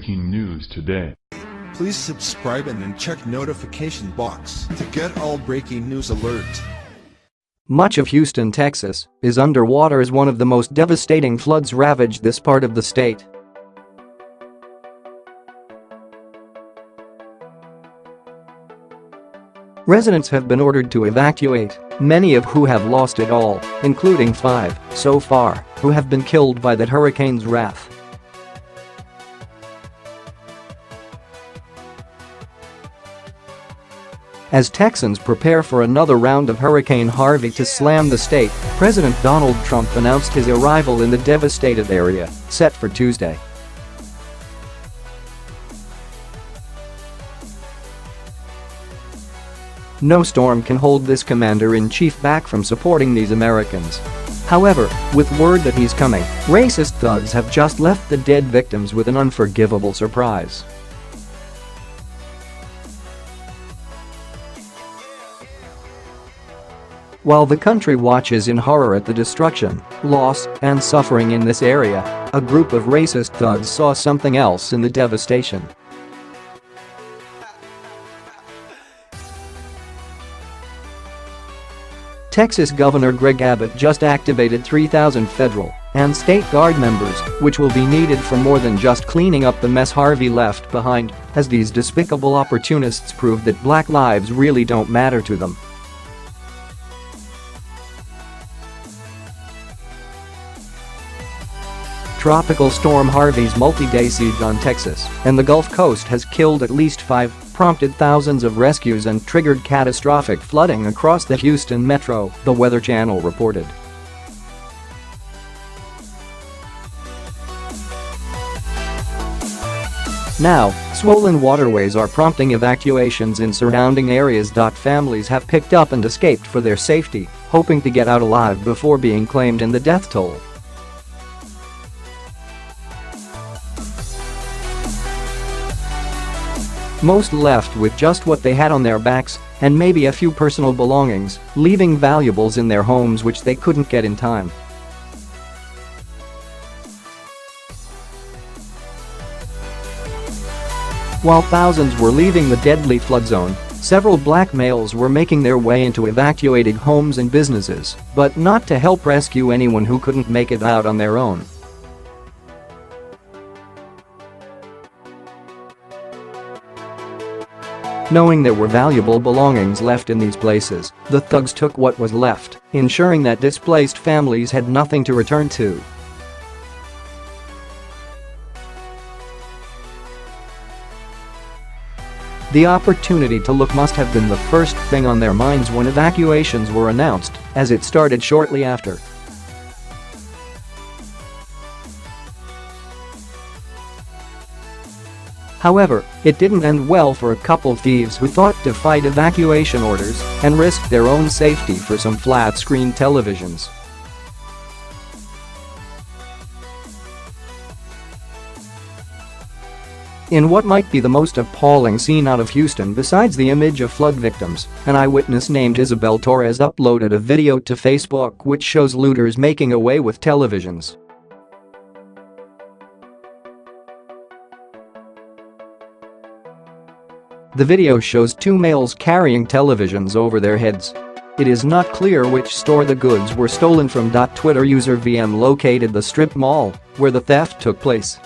Breaking news today. Please subscribe and then check notification box to get all breaking news alerts. Much of Houston, Texas, is underwater as one of the most devastating floods ravaged this part of the state. Residents have been ordered to evacuate, many of who have lost it all, including 5, so far, who have been killed by that hurricane's wrath. As Texans prepare for another round of Hurricane Harvey to slam the state, President Donald Trump announced his arrival in the devastated area, set for Tuesday. No storm can hold this commander-in-chief back from supporting these Americans. However, with word that he's coming, racist thugs have just left the dead victims with an unforgivable surprise. While the country watches in horror at the destruction, loss, and suffering in this area, a group of racist thugs saw something else in the devastation. Texas Governor Greg Abbott just activated 3,000 federal and state guard members, which will be needed for more than just cleaning up the mess Harvey left behind, as these despicable opportunists prove that black lives really don't matter to them. Tropical Storm Harvey's multi-day siege on Texas and the Gulf Coast has killed at least 5, prompted thousands of rescues and triggered catastrophic flooding across the Houston metro, the Weather Channel reported. Now, swollen waterways are prompting evacuations in surrounding areas. Families have picked up and escaped for their safety, hoping to get out alive before being claimed in the death toll. Most left with just what they had on their backs and maybe a few personal belongings, leaving valuables in their homes which they couldn't get in time. While thousands were leaving the deadly flood zone, several black males were making their way into evacuated homes and businesses, but not to help rescue anyone who couldn't make it out on their own. Knowing there were valuable belongings left in these places, the thugs took what was left, ensuring that displaced families had nothing to return to. The opportunity to look must have been the first thing on their minds when evacuations were announced, as it started shortly after. However, it didn't end well for a couple thieves who thought to fight evacuation orders and risk their own safety for some flat-screen televisions. In what might be the most appalling scene out of Houston besides the image of flood victims, an eyewitness named Isabel Torres uploaded a video to Facebook which shows looters making away with televisions. The video shows 2 males carrying televisions over their heads. It is not clear which store the goods were stolen from. Twitter user VM located the strip mall where the theft took place.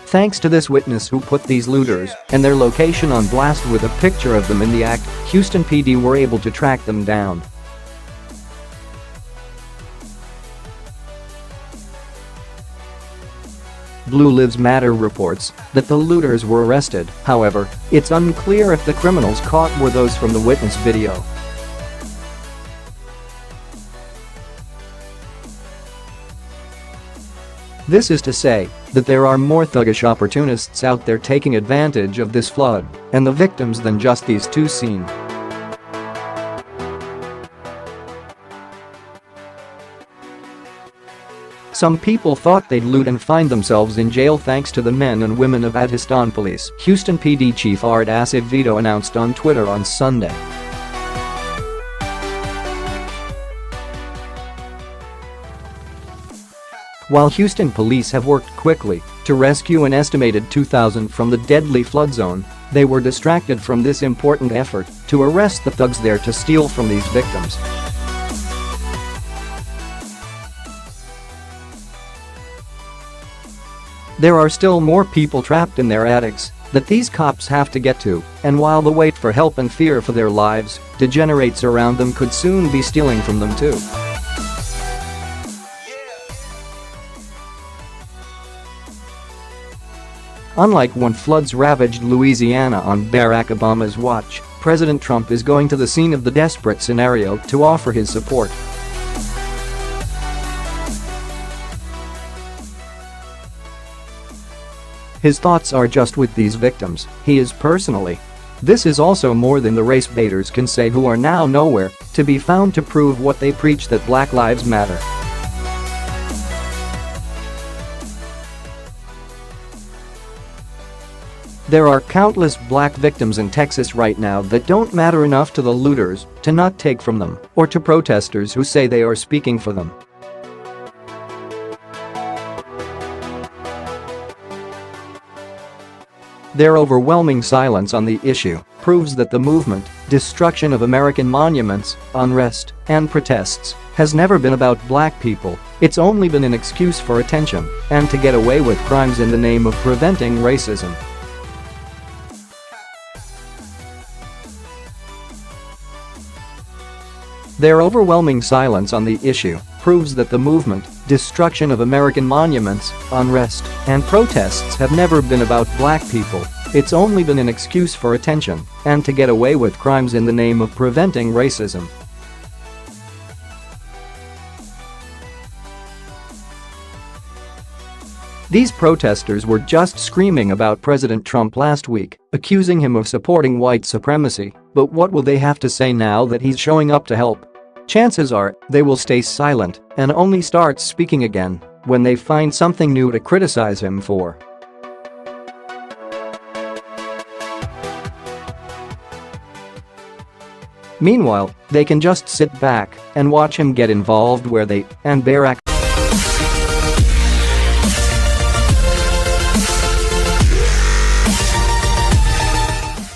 Thanks to this witness who put these looters and their location on blast with a picture of them in the act, Houston PD were able to track them down. Blue Lives Matter reports that the looters were arrested. However, it's unclear if the criminals caught were those from the witness video. This is to say that there are more thuggish opportunists out there taking advantage of this flood and the victims than just these 2 seen. Some people thought they'd loot and find themselves in jail thanks to the men and women of Atiston Police, Houston PD Chief Art Acevedo announced on Twitter on Sunday. While Houston police have worked quickly to rescue an estimated 2,000 from the deadly flood zone, they were distracted from this important effort to arrest the thugs there to steal from these victims. There are still more people trapped in their attics that these cops have to get to, and while the wait for help and fear for their lives degenerates around them could soon be stealing from them too. Unlike when floods ravaged Louisiana on Barack Obama's watch, President Trump is going to the scene of the desperate scenario to offer his support. His thoughts are just with these victims, he is personally. This is also more than the race baiters can say, who are now nowhere to be found to prove what they preach, that Black Lives Matter. There are countless black victims in Texas right now that don't matter enough to the looters to not take from them, or to protesters who say they are speaking for them. Their overwhelming silence on the issue proves that the movement, destruction of American monuments, unrest, and protests has never been about black people. It's only been an excuse for attention and to get away with crimes in the name of preventing racism. Their overwhelming silence on the issue proves that the movement, destruction of American monuments, unrest, and protests have never been about black people. It's only been an excuse for attention and to get away with crimes in the name of preventing racism. These protesters were just screaming about President Trump last week, accusing him of supporting white supremacy, but what will they have to say now that he's showing up to help? Chances are they will stay silent and only start speaking again when they find something new to criticize him for. Meanwhile, they can just sit back and watch him get involved where they and Barack